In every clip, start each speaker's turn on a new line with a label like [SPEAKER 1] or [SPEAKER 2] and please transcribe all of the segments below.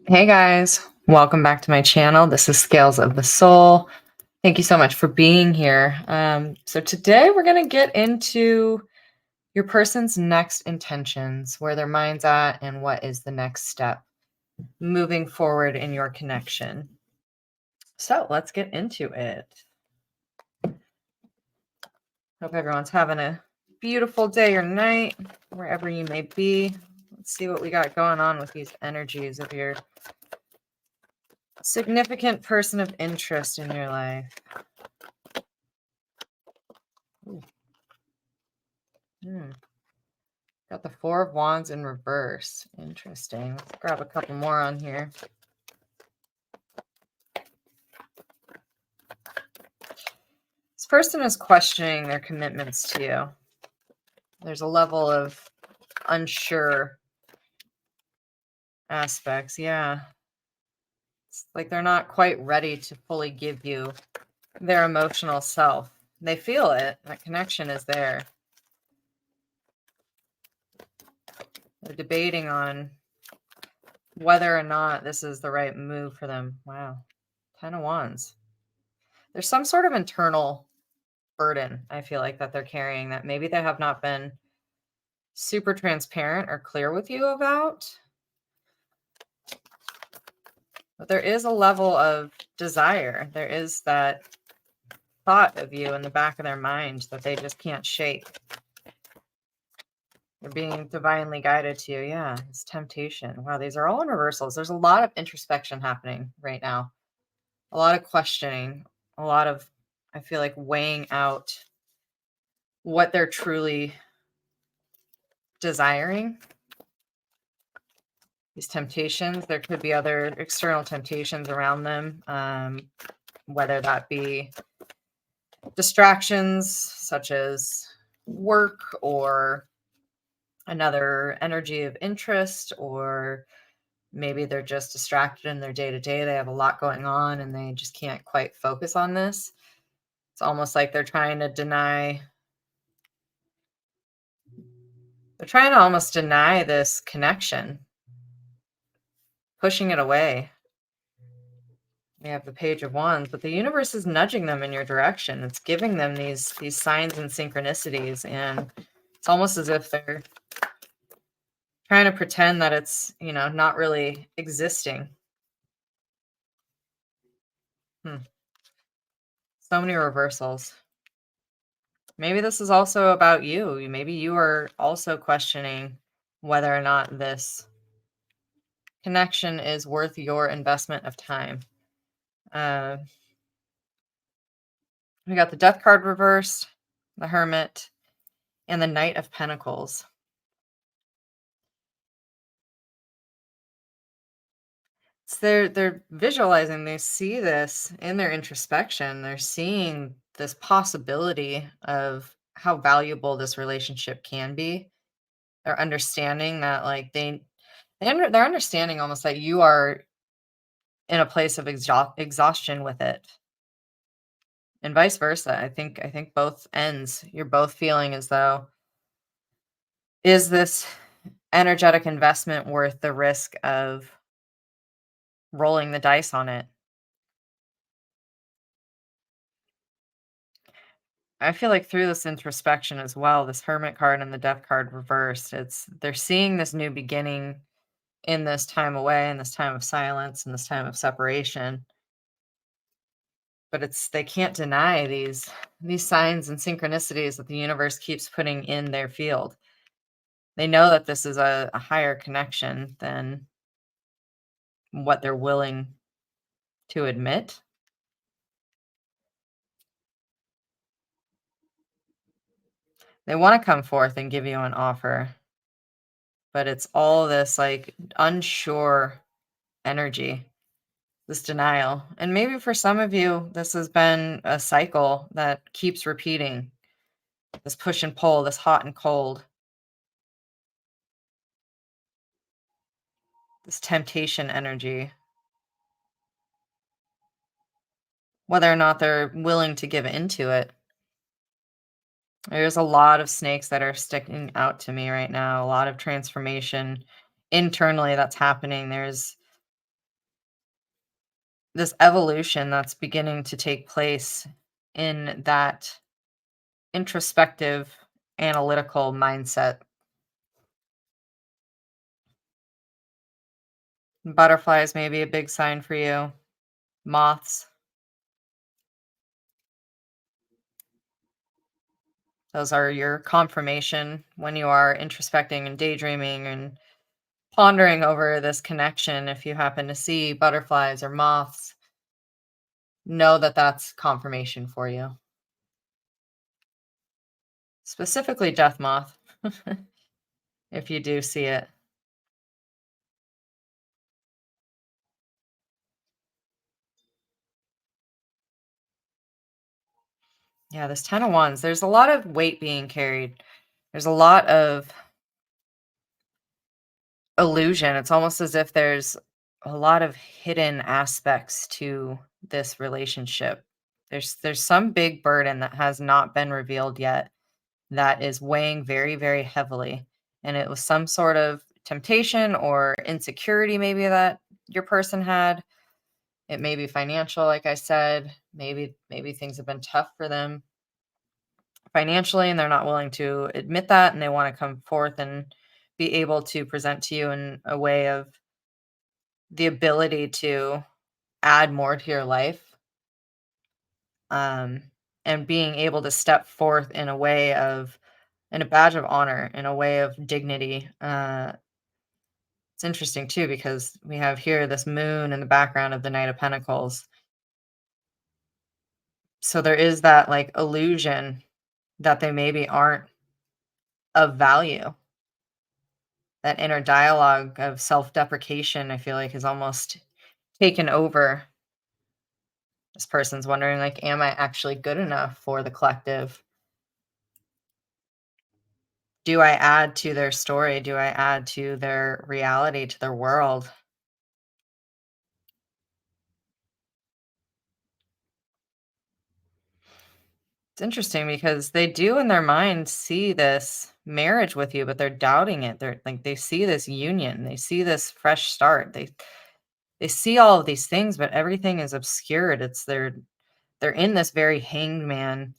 [SPEAKER 1] Hey guys, welcome back to my channel. This is Scales of the Soul. Thank you so much for being here. So today we're going to get into your person's next intentions, where their mind's at, and what is the next step moving forward in your connection. So let's get into it. Hope everyone's having a beautiful day or night, wherever you may be. Let's see what we got going on with these energies of your significant person of interest in your life. Ooh. Got the Four of Wands in reverse. Interesting. Let's grab a couple more on here. This person is questioning their commitments to you. There's a level of unsure aspects. Yeah. It's like they're not quite ready to fully give you their emotional self. They feel it. That connection is there. They're debating on whether or not this is the right move for them. Wow. 10 of Wands. There's some sort of internal burden, I feel like, that they're carrying that maybe they have not been super transparent or clear with you about. But there is a level of desire. There is that thought of you in the back of their mind that they just can't shake. They're being divinely guided to you. Yeah, it's temptation. Wow, these are all in reversals. There's a lot of introspection happening right now. A lot of questioning. A lot of, I feel like, weighing out what they're truly desiring. These temptations, there could be other external temptations around them, whether that be distractions such as work or another energy of interest, or maybe they're just distracted in their day to day. They have a lot going on and they just can't quite focus on this. It's almost like they're trying to almost deny this connection, pushing it away. We have the Page of Wands, but the universe is nudging them in your direction. It's giving them these signs and synchronicities, and it's almost as if they're trying to pretend that it's, not really existing. So many reversals. Maybe this is also about you. Maybe you are also questioning whether or not this connection is worth your investment of time. Uh, we got the Death card reversed, the Hermit, and the Knight of Pentacles. So they're visualizing, they see this in their introspection. They're seeing this possibility of how valuable this relationship can be. They're understanding that, like, they're understanding almost that you are in a place of exhaustion with it, and vice versa. I think both ends, you're both feeling as though, is this energetic investment worth the risk of rolling the dice on it? I feel like through this introspection as well, this Hermit card and the Death card reversed, they're seeing this new beginning in this time away, in this time of silence, in this time of separation. But they can't deny these signs and synchronicities that the universe keeps putting in their field. They know that this is a higher connection than what they're willing to admit. They want to come forth and give you an offer, but it's all this, like, unsure energy, this denial. And maybe for some of you, this has been a cycle that keeps repeating, this push and pull, this hot and cold, this temptation energy, whether or not they're willing to give into it. There's a lot of snakes that are sticking out to me right now, a lot of transformation internally that's happening. There's this evolution that's beginning to take place in that introspective, analytical mindset. Butterflies may be a big sign for you. Moths, those are your confirmation when you are introspecting and daydreaming and pondering over this connection. If you happen to see butterflies or moths, know that that's confirmation for you. Specifically, death moth, if you do see it. Yeah, this 10 of wands, there's a lot of weight being carried. There's a lot of illusion. It's almost as if there's a lot of hidden aspects to this relationship. There's some big burden that has not been revealed yet that is weighing very, very heavily. And it was some sort of temptation or insecurity maybe that your person had. It may be financial, like I said. Maybe things have been tough for them financially and they're not willing to admit that and they want to come forth and be able to present to you in a way of the ability to add more to your life, um, and being able to step forth in a way of in a badge of honor, in a way of dignity. It's interesting too because we have here this moon in the background of the Knight of Pentacles. So there is that like illusion that they maybe aren't of value. That inner dialogue of self-deprecation, I feel like, is almost taken over. This person's wondering, like, am I actually good enough for the collective? Do I add to their story? Do I add to their reality, to their world? It's interesting because they do in their mind see this marriage with you, but they're doubting it. They're like they see this union, they see this fresh start. They see all of these things, but everything is obscured. It's they're in this very hanged man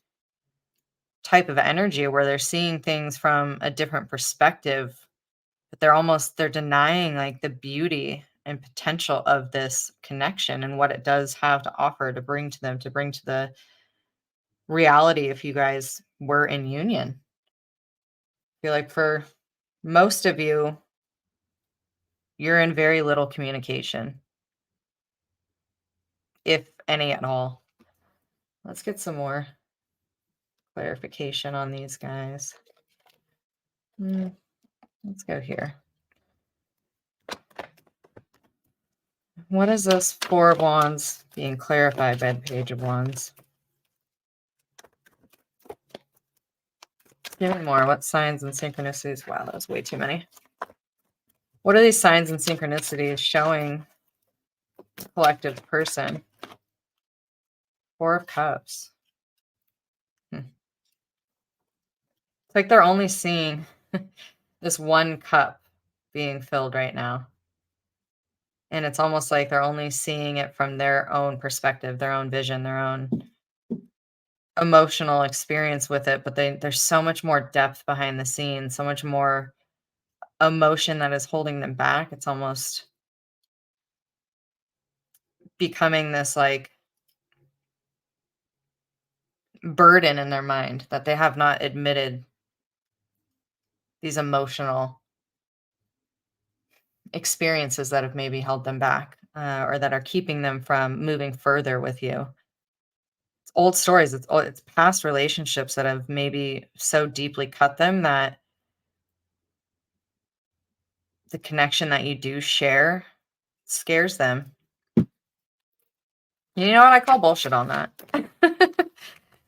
[SPEAKER 1] type of energy where they're seeing things from a different perspective, but they're denying like the beauty and potential of this connection and what it does have to offer to bring to them, to bring to the reality if you guys were in union. I feel like for most of you, you're in very little communication, if any at all. Let's get some more clarification on these guys. Hmm, let's go here. What is this Four of Wands being clarified by the Page of Wands? Give me more. What signs and synchronicities? Wow, that was way too many. What are these signs and synchronicities showing the collective person? Four of Cups. It's like they're only seeing this one cup being filled right now. And it's almost like they're only seeing it from their own perspective, their own vision, their own emotional experience with it. But there's so much more depth behind the scenes, so much more emotion that is holding them back. It's almost becoming this like burden in their mind that they have not admitted these emotional experiences that have maybe held them back, or that are keeping them from moving further with you. It's old stories. It's past relationships that have maybe so deeply cut them that the connection that you do share scares them. You know what? I call bullshit on that.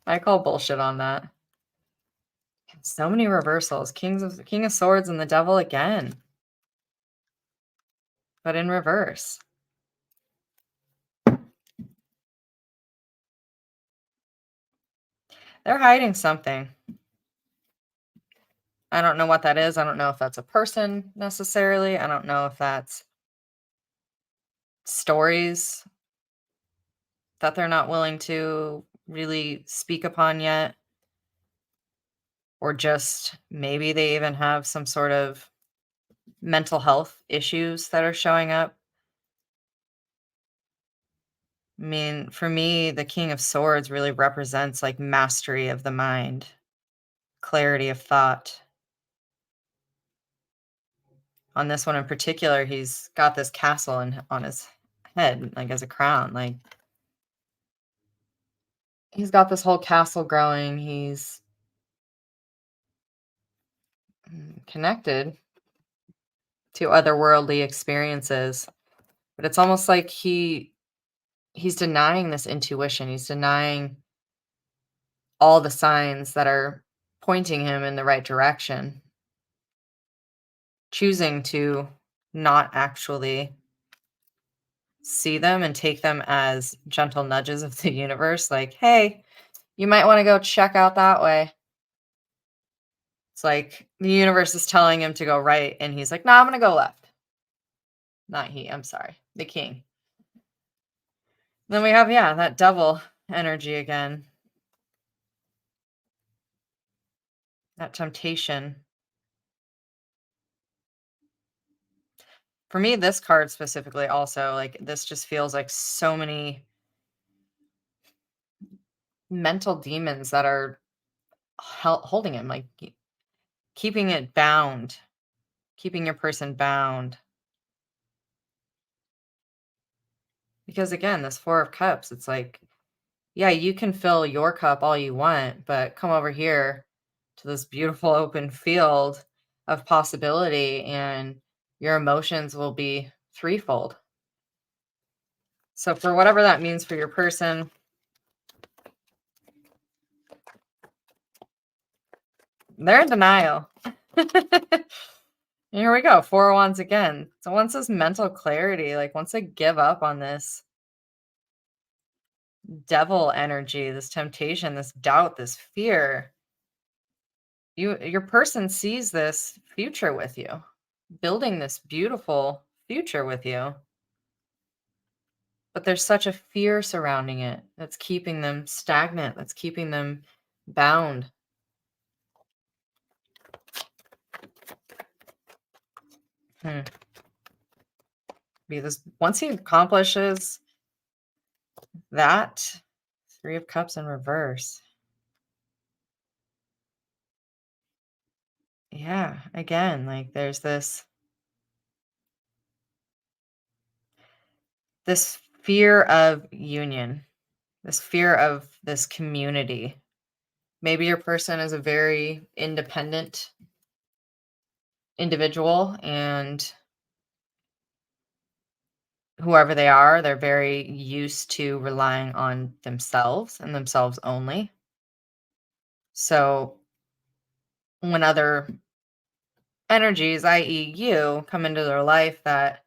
[SPEAKER 1] I call bullshit on that. So many reversals. King of Swords and the Devil again, but in reverse. They're hiding something. I don't know what that is. I don't know if that's a person necessarily. I don't know if that's stories. that they're not willing to really speak upon yet, or just maybe they even have some sort of mental health issues that are showing up. I mean, for me, the King of Swords really represents like mastery of the mind, clarity of thought. On this one in particular, he's got this castle on his head, like as a crown. Like he's got this whole castle growing. He's connected to otherworldly experiences, but it's almost like he's denying this intuition. He's denying all the signs that are pointing him in the right direction, choosing to not actually see them and take them as gentle nudges of the universe, like, hey, you might want to go check out that way. It's like the universe is telling him to go right, and he's like, no, I'm going to go left. Not he, I'm sorry, the king. Then we have, yeah, that devil energy again, that temptation. For me, this card specifically also, like, this just feels like so many mental demons that are holding him, like keeping it bound, keeping your person bound. Because again, this Four of Cups, it's like, yeah, you can fill your cup all you want, but come over here to this beautiful open field of possibility, and your emotions will be threefold. So, for whatever that means for your person, they're in denial. Here we go, Four of Wands again. So, once this mental clarity, like once they give up on this devil energy, this temptation, this doubt, this fear, your person sees this future with you, building this beautiful future with you. But there's such a fear surrounding it that's keeping them stagnant, that's keeping them bound. Hmm. Because once he accomplishes that, Three of Cups in reverse. Yeah, again, like there's this fear of union, this fear of this community. Maybe your person is a very independent individual, and whoever they are, they're very used to relying on themselves and themselves only. So when other energies, i.e., you, come into their life that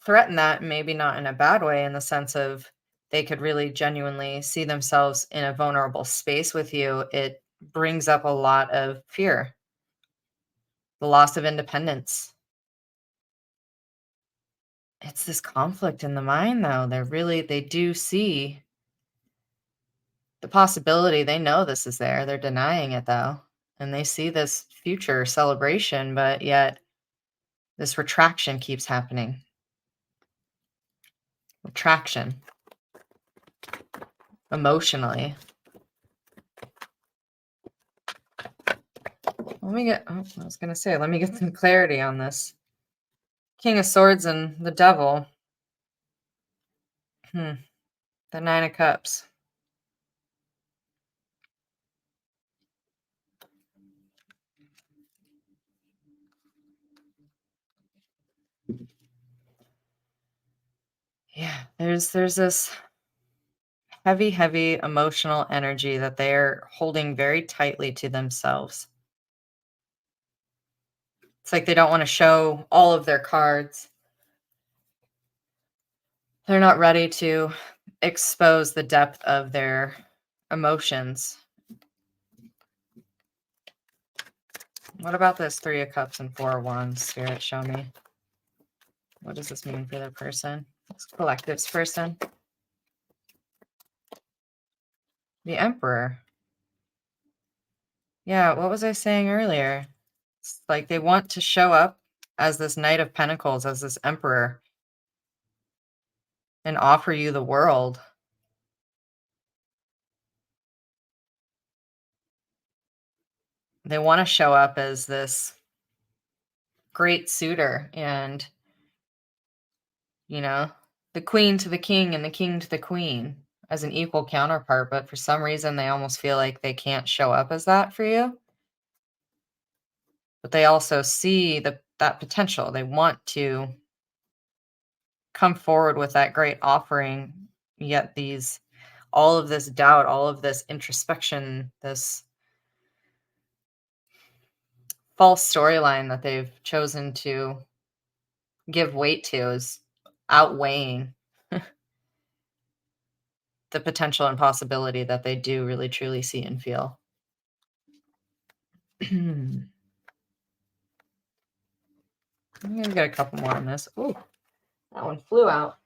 [SPEAKER 1] threaten that, maybe not in a bad way, in the sense of they could really genuinely see themselves in a vulnerable space with you, it brings up a lot of fear, the loss of independence. It's this conflict in the mind, though. They do see the possibility. They know this is there. They're denying it, though. And they see this future celebration, but yet this retraction keeps happening. Retraction emotionally. I was going to say, let me get some clarity on this. King of Swords and the Devil. The Nine of Cups. Yeah, there's this heavy, heavy emotional energy that they're holding very tightly to themselves. It's like they don't want to show all of their cards. They're not ready to expose the depth of their emotions. What about this Three of Cups and Four of Wands? Spirit, show me. What does this mean for their person? This collective's person. The Emperor. Yeah, what was I saying earlier? It's like they want to show up as this Knight of Pentacles, as this Emperor, and offer you the world. They want to show up as this great suitor and, you know, the queen to the king and the king to the queen as an equal counterpart. But for some reason, they almost feel like they can't show up as that for you. But they also see that potential. They want to come forward with that great offering, yet these all of this doubt, all of this introspection, this false storyline that they've chosen to give weight to is outweighing the potential and possibility that they do really truly see and feel. I'm gonna get a couple more on this. Ooh, that one flew out.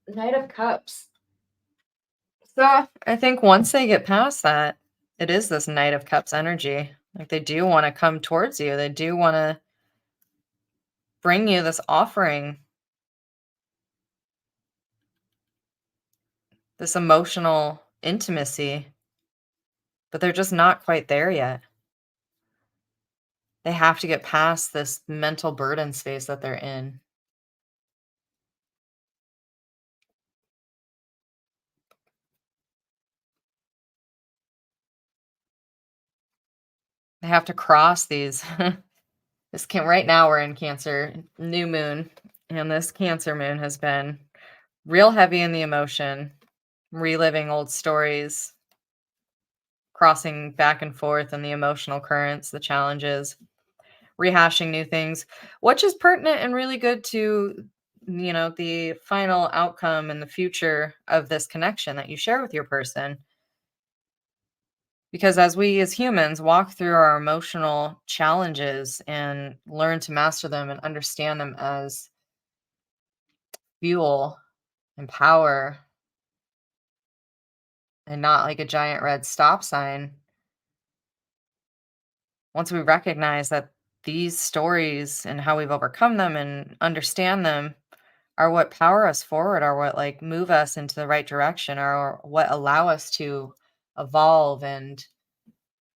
[SPEAKER 1] Knight of Cups. So I think once they get past that, it is this Knight of Cups energy. Like they do want to come towards you. They do want to bring you this offering, this emotional intimacy, but they're just not quite there yet. They have to get past this mental burden space that they're in. They have to cross these this can right now we're in Cancer new moon, and this Cancer moon has been real heavy in the emotion, reliving old stories, crossing back and forth in the emotional currents, the challenges, rehashing new things, which is pertinent and really good to, the final outcome and the future of this connection that you share with your person. Because as we as humans walk through our emotional challenges and learn to master them and understand them as fuel and power and not like a giant red stop sign, once we recognize that these stories and how we've overcome them and understand them are what power us forward, are what like move us into the right direction, are what allow us to evolve and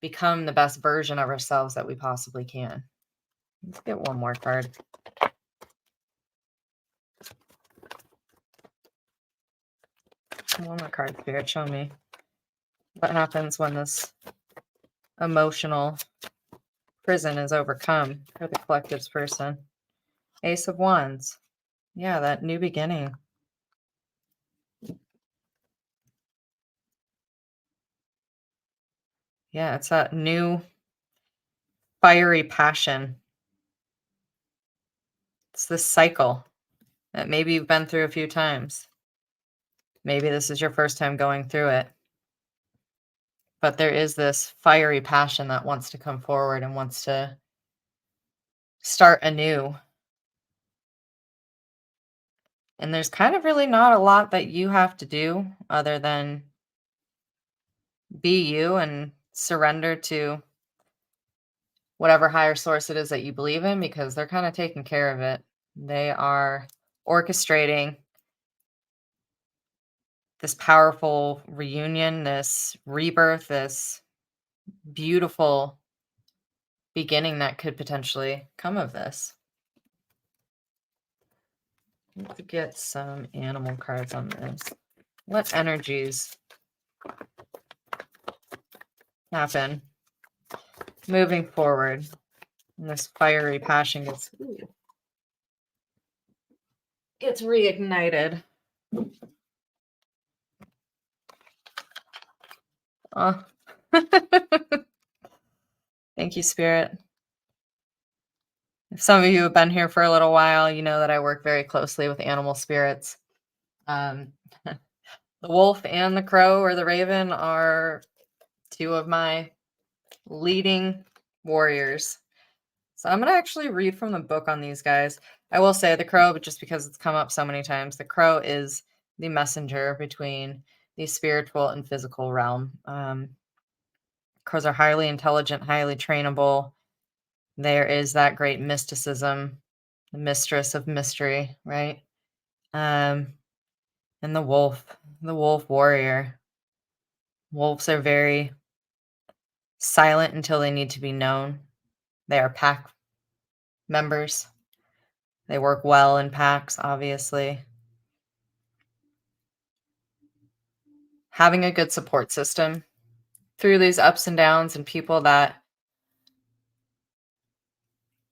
[SPEAKER 1] become the best version of ourselves that we possibly can. Let's get one more card. One more card, Spirit. Show me what happens when this emotional prison is overcome for the collective's person. Ace of Wands. Yeah, that new beginning. Yeah, it's that new fiery passion. It's this cycle that maybe you've been through a few times. Maybe this is your first time going through it. But there is this fiery passion that wants to come forward and wants to start anew. And there's kind of really not a lot that you have to do other than be you and surrender to whatever higher source it is that you believe in, because they're kind of taking care of it. They are orchestrating this powerful reunion, this rebirth, this beautiful beginning that could potentially come of this. Let's get some animal cards on this. What energies happen moving forward? And this fiery passion gets reignited. Oh. Thank you, Spirit. If some of you have been here for a little while, you know that I work very closely with animal spirits. Um, the wolf and the crow or the raven are two of my leading warriors. So I'm going to actually read from the book on these guys. I will say the crow, but just because it's come up so many times, the crow is the messenger between the spiritual and physical realm. Crows are highly intelligent, highly trainable. There is that great mysticism, the mistress of mystery, right? Um, and the wolf warrior. Wolves are very silent until they need to be known. They are pack members. They work well in packs, obviously. Having a good support system through these ups and downs and people that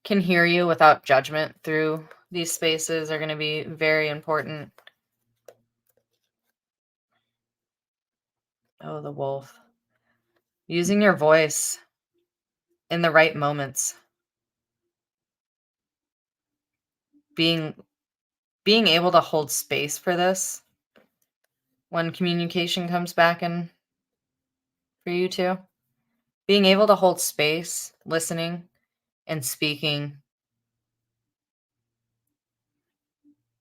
[SPEAKER 1] can hear you without judgment through these spaces are going to be very important. Oh, the wolf. Using your voice in the right moments, being being able to hold space for this when communication comes back in for you too. Being able to hold space, listening and speaking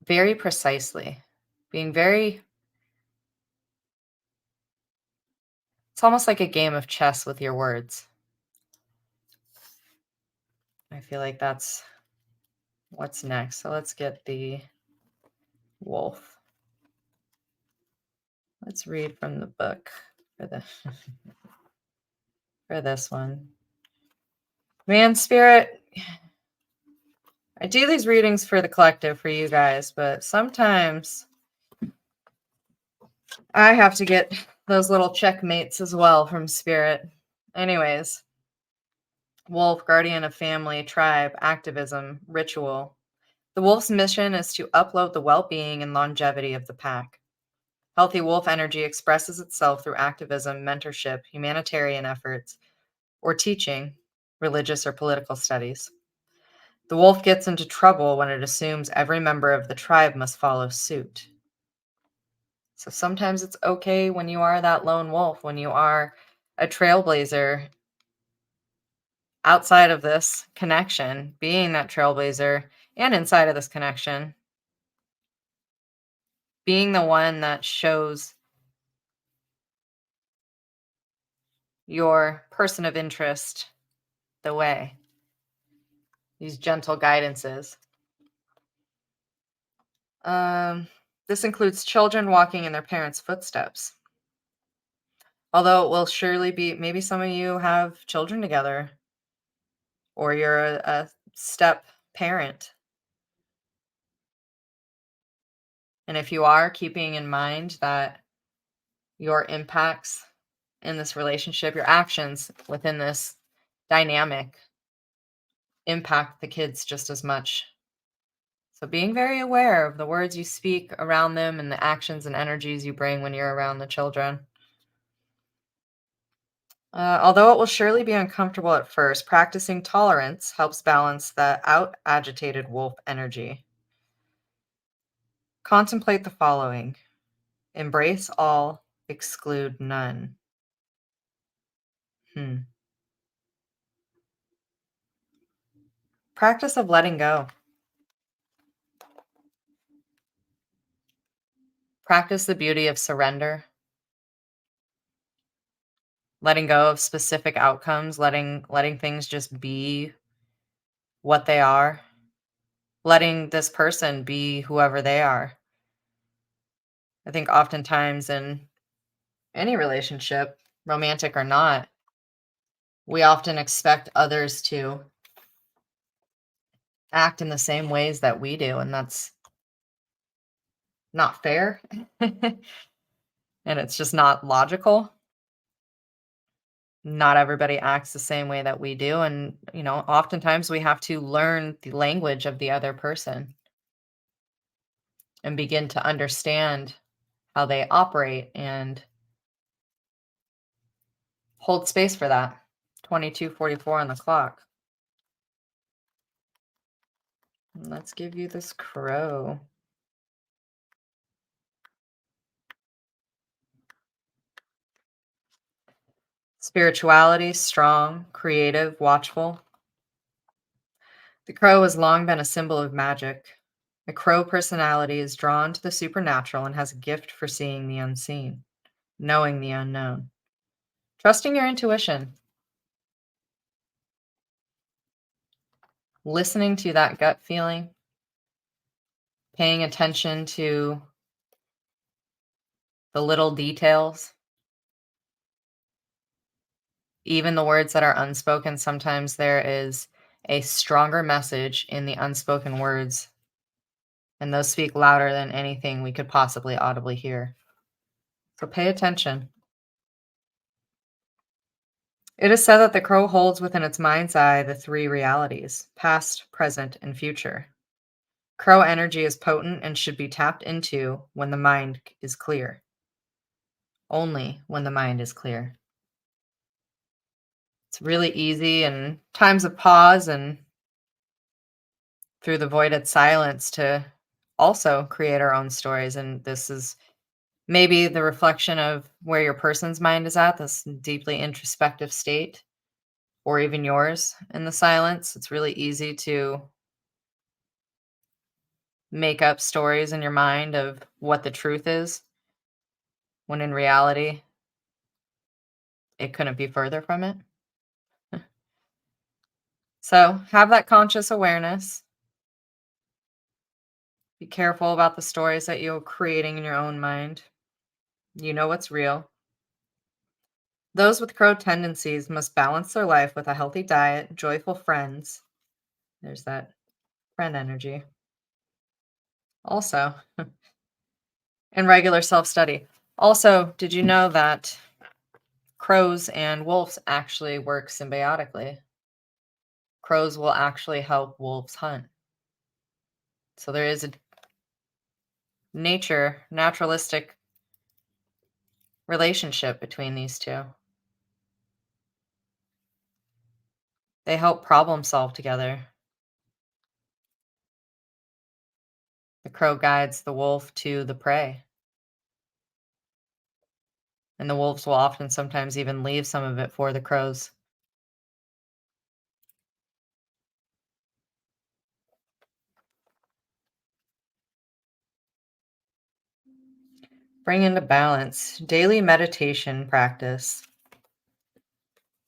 [SPEAKER 1] very precisely. Being very It's almost like a game of chess with your words. I feel like that's what's next. So let's get the wolf. Let's read from the book for the for this one. Man spirit, I do these readings for the collective for you guys, but sometimes I have to get those little checkmates as well from spirit. Anyways, wolf, guardian of family, tribe, activism, ritual. The wolf's mission is to upload the well-being and longevity of the pack. Healthy wolf energy expresses itself through activism, mentorship, humanitarian efforts, or teaching, religious or political studies. The wolf gets into trouble when it assumes every member of the tribe must follow suit. So sometimes it's okay when you are that lone wolf, when you are a trailblazer outside of this connection, being that trailblazer and inside of this connection, being the one that shows your person of interest the way, these gentle guidances. Um, this includes children walking in their parents' footsteps. Although it will surely be, maybe some of you have children together, or you're a step parent. And if you are, keeping in mind that your impacts in this relationship, your actions within this dynamic impact the kids just as much. So being very aware of the words you speak around them and the actions and energies you bring when you're around the children. Although it will surely be uncomfortable at first, practicing tolerance helps balance the out agitated wolf energy. Contemplate the following: embrace all, exclude none. Hmm. Practice of letting go. Practice the beauty of surrender, letting go of specific outcomes, letting things just be what they are, letting this person be whoever they are. I think oftentimes in any relationship, romantic or not, we often expect others to act in the same ways that we do, and that's not fair. And it's just not logical. Not everybody acts the same way that we do, and oftentimes we have to learn the language of the other person and begin to understand how they operate and hold space for that. 22:44 on the clock. Let's give you this crow. Spirituality, strong, creative, watchful. The crow has long been a symbol of magic. The crow personality is drawn to the supernatural and has a gift for seeing the unseen. knowing the unknown, trusting your intuition, listening to that gut feeling, paying attention to the little details, even the words that are unspoken. Sometimes there is a stronger message in the unspoken words, and those speak louder than anything we could possibly audibly hear. So pay attention. It is said that the crow holds within its mind's eye the three realities: past, present, and future. Crow energy is potent and should be tapped into when the mind is clear. Only when the mind is clear. It's really easy in times of pause and through the voided silence to also create our own stories. And this is maybe the reflection of where your person's mind is at, this deeply introspective state, or even yours in the silence. It's really easy to make up stories in your mind of what the truth is, when in reality, it couldn't be further from it. So have that conscious awareness. Be careful about the stories that you're creating in your own mind. You know what's real. Those with crow tendencies must balance their life with a healthy diet, joyful friends. There's that friend energy. Also, and regular self study. Also, did you know that crows and wolves actually work symbiotically? Crows will actually help wolves hunt. So there is a naturalistic relationship between these two. They help problem solve together. The crow guides the wolf to the prey, and the wolves will often sometimes even leave some of it for the crows. Bring into balance daily meditation practice.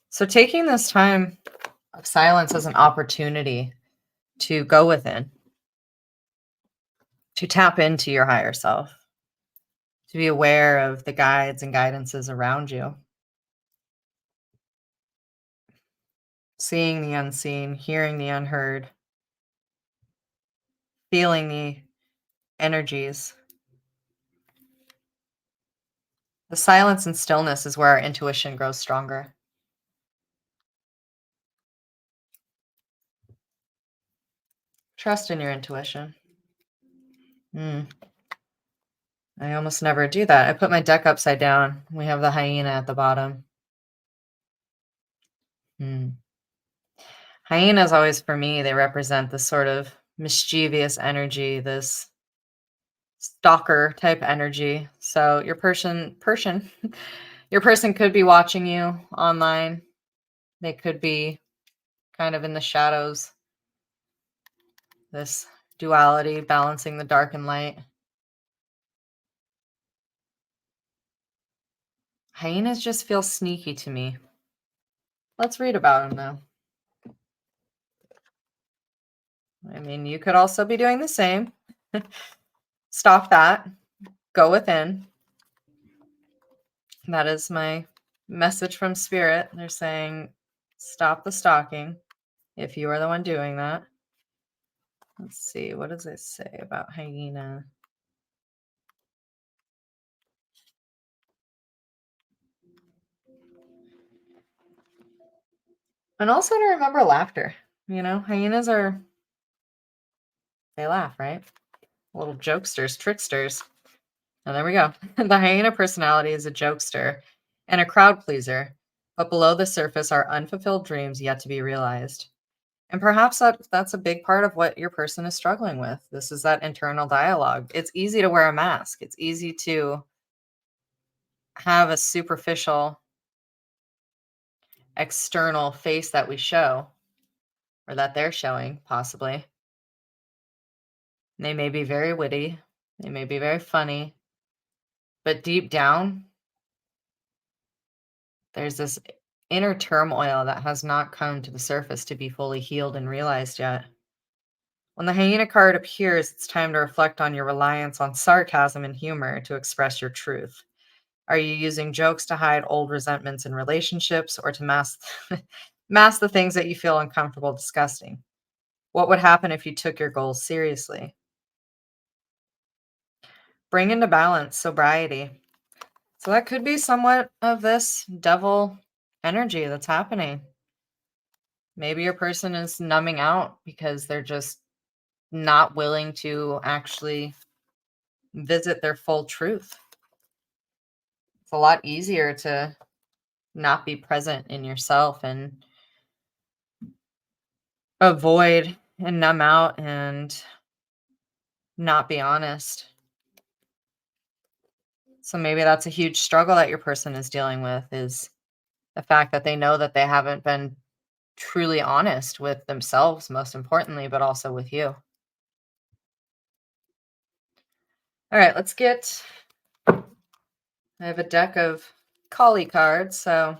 [SPEAKER 1] So, taking this time of silence as an opportunity to go within, to tap into your higher self, to be aware of the guides and guidances around you, seeing the unseen, hearing the unheard, feeling the energies. The silence and stillness is where our intuition grows stronger. Trust in your intuition. Mm, I almost never do that. I put my deck upside down. We have the hyena at the bottom. Mm. Hyenas always, for me, they represent this sort of mischievous energy, this stalker type energy. So your person could be watching you online. They could be kind of in the shadows, this duality, balancing the dark and light. Hyenas just feel sneaky to me. Let's read about them though. I mean, you could also be doing the same. Stop that. Go within. That is my message from spirit. They're saying, stop the stalking if you are the one doing that. Let's see. What does it say about hyena? And also to remember laughter. Hyenas they laugh, right? Little jokesters, tricksters. And there we go. The hyena personality is a jokester and a crowd pleaser, but below the surface are unfulfilled dreams yet to be realized. And perhaps that's a big part of what your person is struggling with. This is that internal dialogue. It's easy to wear a mask. It's easy to have a superficial external face that we show or that they're showing possibly. They may be very witty, they may be very funny, but deep down, There's this inner turmoil that has not come to the surface to be fully healed and realized yet. When the hyena card appears, it's time to reflect on your reliance on sarcasm and humor to express your truth. Are you using jokes to hide old resentments in relationships or to mask mask the things that you feel uncomfortable discussing? What would happen if you took your goals seriously? Bring into balance sobriety. So that could be somewhat of this devil energy that's happening. Maybe your person is numbing out because they're just not willing to actually visit their full truth. It's a lot easier to not be present in yourself and avoid and numb out and not be honest. So maybe that's a huge struggle that your person is dealing with is the fact that they know that they haven't been truly honest with themselves, most importantly, but also with you. All right, let's get. I have a deck of Kali cards, so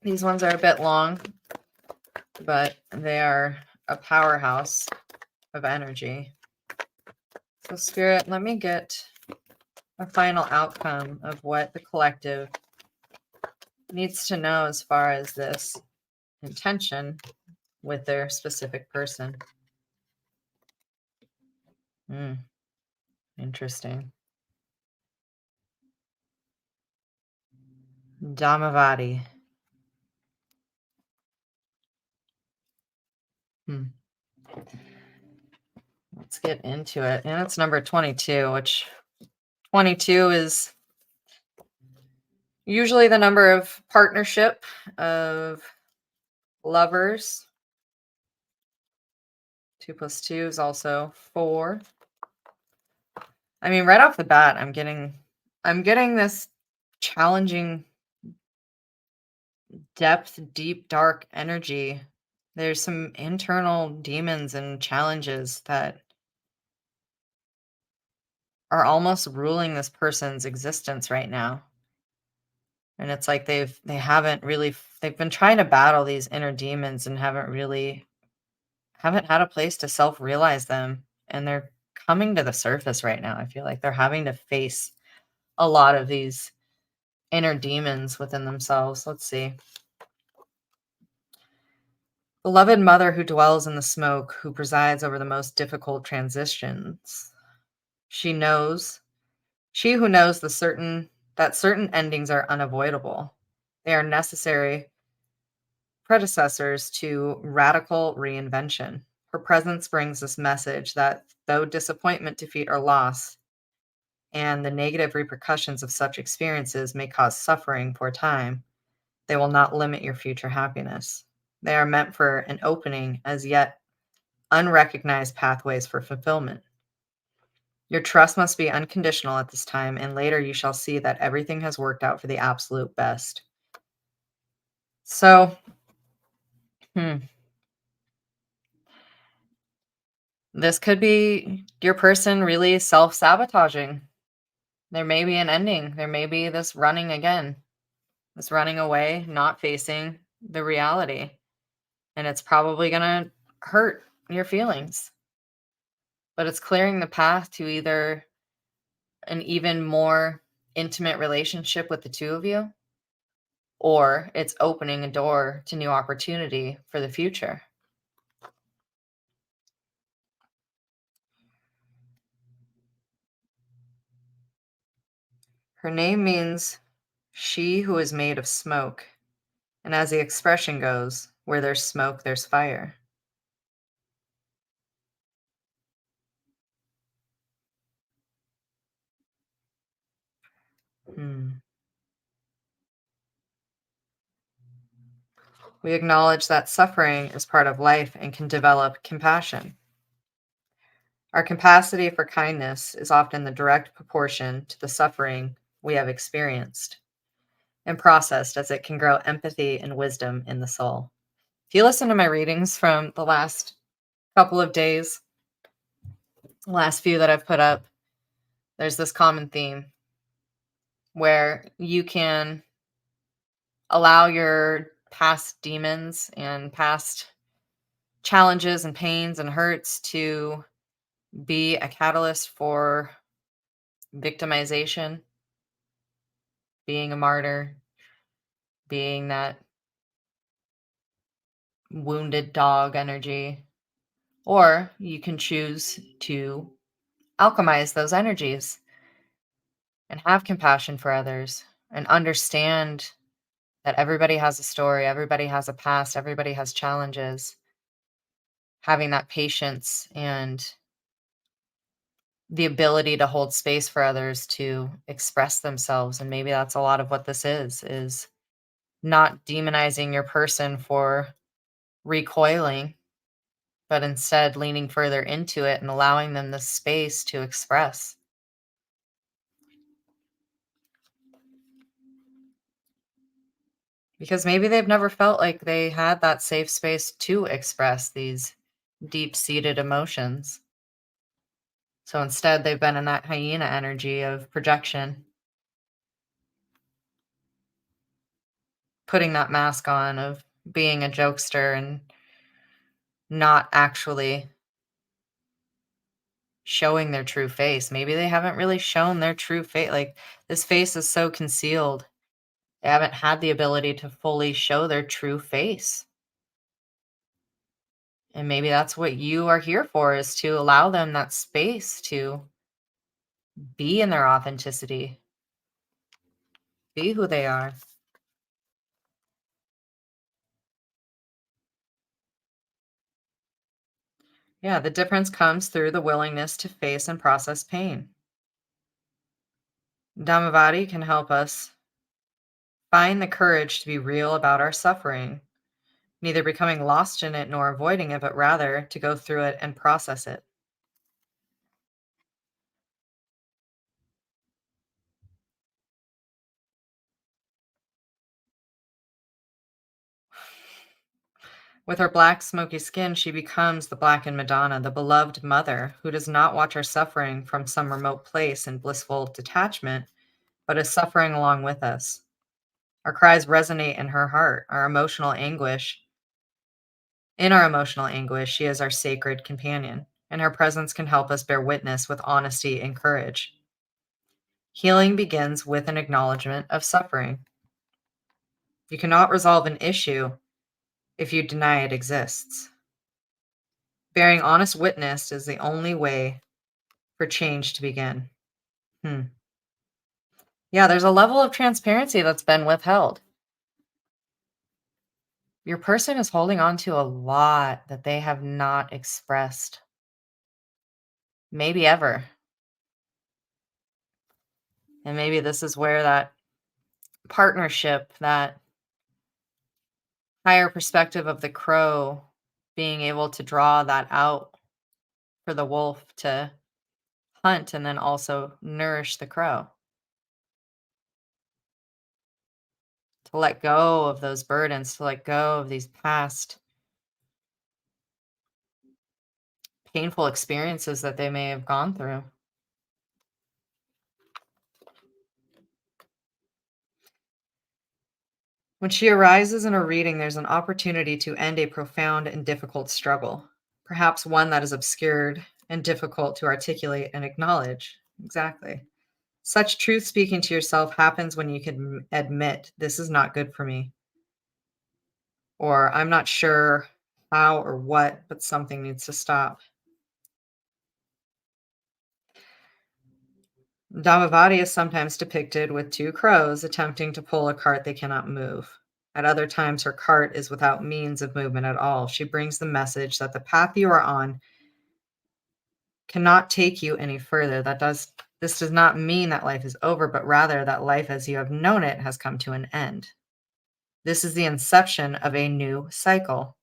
[SPEAKER 1] these ones are a bit long, but they are a powerhouse of energy. So, Spirit, let me get a final outcome of what the collective needs to know as far as this intention with their specific person. Hmm, interesting. Damavati. Hmm. Let's get into it. And it's number 22, which 22 is usually the number of partnership, of lovers. 2 plus 2 is also 4. I mean, right off the bat, I'm getting this challenging depth, deep, dark energy. There's some internal demons and challenges that are almost ruling this person's existence right now. And it's like they've been trying to battle these inner demons and haven't had a place to self-realize them, and they're coming to the surface right now. I feel like they're having to face a lot of these inner demons within themselves. Let's see. Beloved mother who dwells in the smoke, who presides over the most difficult transitions. She knows, she who knows that certain endings are unavoidable. They are necessary predecessors to radical reinvention. Her presence brings this message that though disappointment, defeat, or loss, and the negative repercussions of such experiences may cause suffering for a time, they will not limit your future happiness. They are meant for an opening as yet unrecognized pathways for fulfillment. Your trust must be unconditional at this time, and later you shall see that everything has worked out for the absolute best. So, hmm, this could be your person really self sabotaging. There may be an ending. There may be this running again, this running away, not facing the reality. And it's probably going to hurt your feelings, but it's clearing the path to either an even more intimate relationship with the two of you, or it's opening a door to new opportunity for the future. Her name means she who is made of smoke. And as the expression goes, where there's smoke, there's fire. Hmm. We acknowledge that suffering is part of life and can develop compassion. Our capacity for kindness is often the direct proportion to the suffering we have experienced and processed as it can grow empathy and wisdom in the soul. If you listen to my readings from the last couple of days, the last few that I've put up, there's this common theme where you can Allow your past demons and past challenges and pains and hurts to be a catalyst for victimization, being a martyr, being that wounded dog energy. Or you can choose to alchemize those energies and have compassion for others and understand that everybody has a story, everybody has a past, everybody has challenges. Having that patience and the ability to hold space for others to express themselves, and maybe that's a lot of what this is not demonizing your person for recoiling, but instead leaning further into it and allowing them the space to express. Because maybe they've never felt like they had that safe space to express these deep-seated emotions. So instead, they've been in that hyena energy of projection, putting that mask on of being a jokester and not actually showing their true face. Maybe they haven't really shown their true face. Like, this face is so concealed. They haven't had the ability to fully show their true face. And maybe that's what you are here for, is to allow them that space to be in their authenticity, be who they are. Yeah, the difference comes through the willingness to face and process pain. Dhamavati can help us find the courage to be real about our suffering, neither becoming lost in it nor avoiding it, but rather to go through it and process it. With her black, smoky skin, she becomes the blackened Madonna, the beloved mother who does not watch our suffering from some remote place in blissful detachment, but is suffering along with us. Our cries resonate in her heart, our emotional anguish. In our emotional anguish, she is our sacred companion, and her presence can help us bear witness with honesty and courage. Healing begins with an acknowledgement of suffering. You cannot resolve an issue if you deny it exists. Bearing honest witness is the only way for change to begin. Hmm. Yeah, there's a level of transparency that's been withheld. Your person is holding on to a lot that they have not expressed, maybe ever. And maybe this is where that partnership, that higher perspective of the crow, being able to draw that out for the wolf to hunt and then also nourish the crow, to let go of those burdens, to let go of these past painful experiences that they may have gone through. When she arises in a reading, there's an opportunity to end a profound and difficult struggle, perhaps one that is obscured and difficult to articulate and acknowledge. Exactly. Such truth speaking to yourself happens when you can admit, this is not good for me, or I'm not sure how or what, but something needs to stop. Damavati is sometimes depicted with two crows attempting to pull a cart they cannot move. At other times, her cart is without means of movement at all. She brings the message that the path you are on cannot take you any further. This does not mean that life is over, but rather that life as you have known it has come to an end. This is the inception of a new cycle.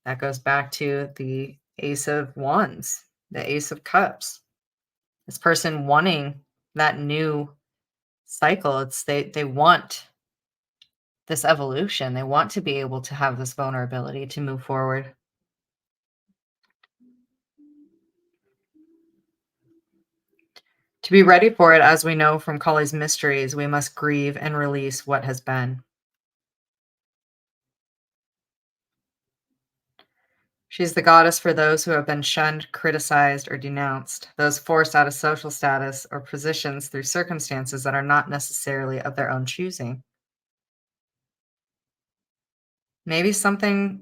[SPEAKER 1] That goes back to the Ace of Wands, the Ace of Cups. This person wanting that new cycle. It's they want this evolution. They want to be able to have this vulnerability to move forward. To be ready for it, as we know from Kali's mysteries, we must grieve and release what has been. She's the goddess for those who have been shunned, criticized, or denounced, those forced out of social status or positions through circumstances that are not necessarily of their own choosing. Maybe something,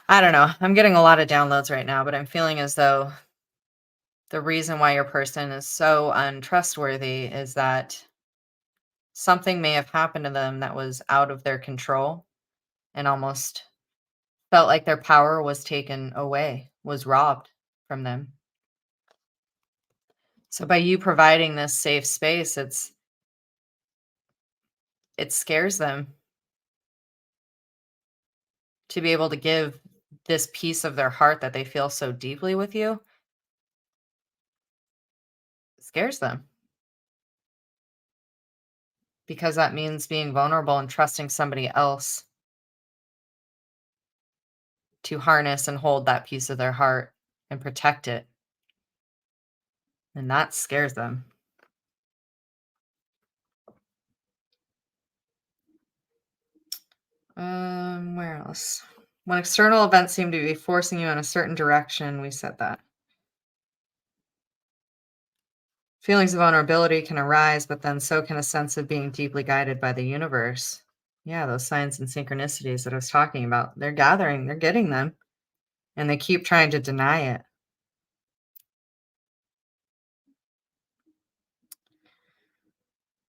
[SPEAKER 1] I don't know. I'm getting a lot of downloads right now, but I'm feeling as though the reason why your person is so untrustworthy is that something may have happened to them that was out of their control and almost felt like their power was taken away, was robbed from them. So by you providing this safe space, it scares them to be able to give this piece of their heart that they feel so deeply with you. It scares them because that means being vulnerable and trusting somebody else to harness and hold that piece of their heart and protect it. And that scares them. Where else? When external events seem to be forcing you in a certain direction, we said that. Feelings of vulnerability can arise, but then so can a sense of being deeply guided by the universe. Yeah, those signs and synchronicities that I was talking about, they're gathering, they're getting them, and they keep trying to deny it.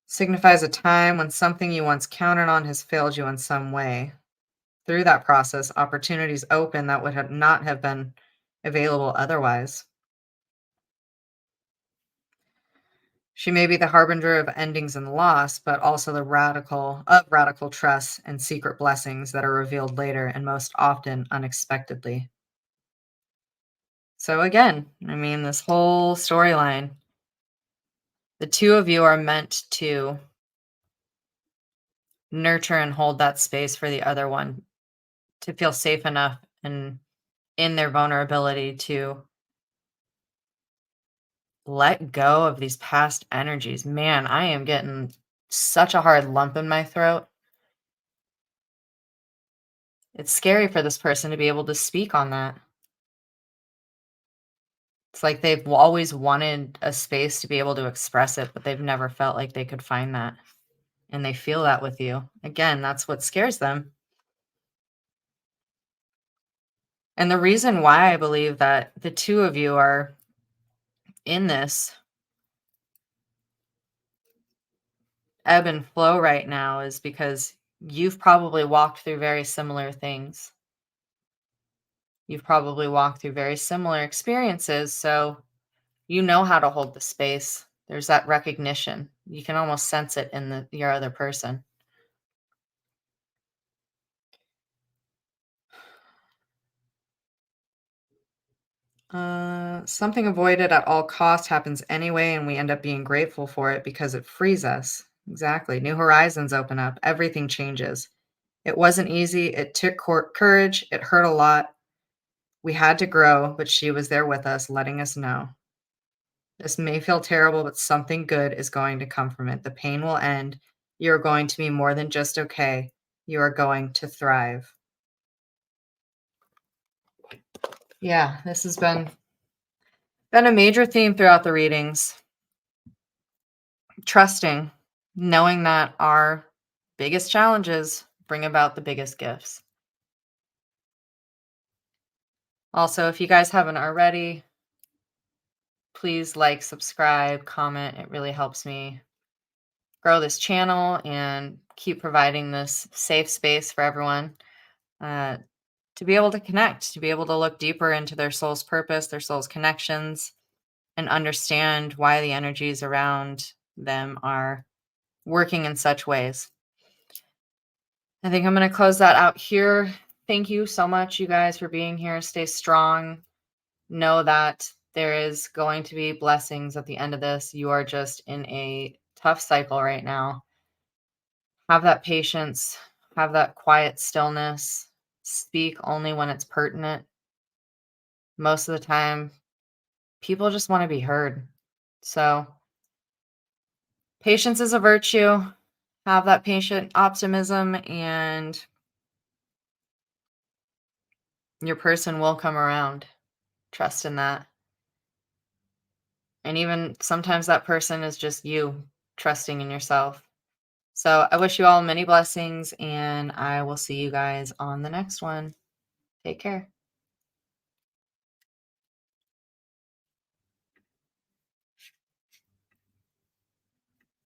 [SPEAKER 1] Signifies a time when something you once counted on has failed you in some way. Through that process, opportunities open that would have not have been available otherwise. She may be the harbinger of endings and loss, but also the radical trust and secret blessings that are revealed later and most often unexpectedly. So again, I mean, this whole storyline, the two of you are meant to nurture and hold that space for the other one to feel safe enough and in their vulnerability to let go of these past energies. Man, I am getting such a hard lump in my throat. It's scary for this person to be able to speak on that. It's like they've always wanted a space to be able to express it, but they've never felt like they could find that. And they feel that with you. Again, that's what scares them. And the reason why I believe that the two of you are in this ebb and flow right now is because you've probably walked through very similar things. You've probably walked through very similar experiences. So you know how to hold the space. There's that recognition. You can almost sense it in your other person. Something avoided at all costs happens anyway, and we end up being grateful for it because it frees us. Exactly. New horizons open up. Everything changes. It wasn't easy. It took courage. It hurt a lot. We had to grow, but she was there with us, letting us know. This may feel terrible, but something good is going to come from it. The pain will end. You're going to be more than just okay. You are going to thrive. Yeah, this has been a major theme throughout the readings. Trusting, knowing that our biggest challenges bring about the biggest gifts. Also, if you guys haven't already, please like, subscribe, comment. It really helps me grow this channel and keep providing this safe space for everyone uh, to be able to connect, to be able to look deeper into their soul's purpose, their soul's connections, and understand why the energies around them are working in such ways. I think I'm going to close that out here. Thank you so much, you guys, for being here. Stay strong. Know that there is going to be blessings at the end of this. You are just in a tough cycle right now. Have that patience, have that quiet stillness. Speak only when it's pertinent. Most of the time, people just want to be heard. So, patience is a virtue. Have that patient optimism and Your person will come around. Trust in that. And even sometimes that person is just you trusting in yourself. So I wish you all many blessings, and I will see you guys on the next one. Take care.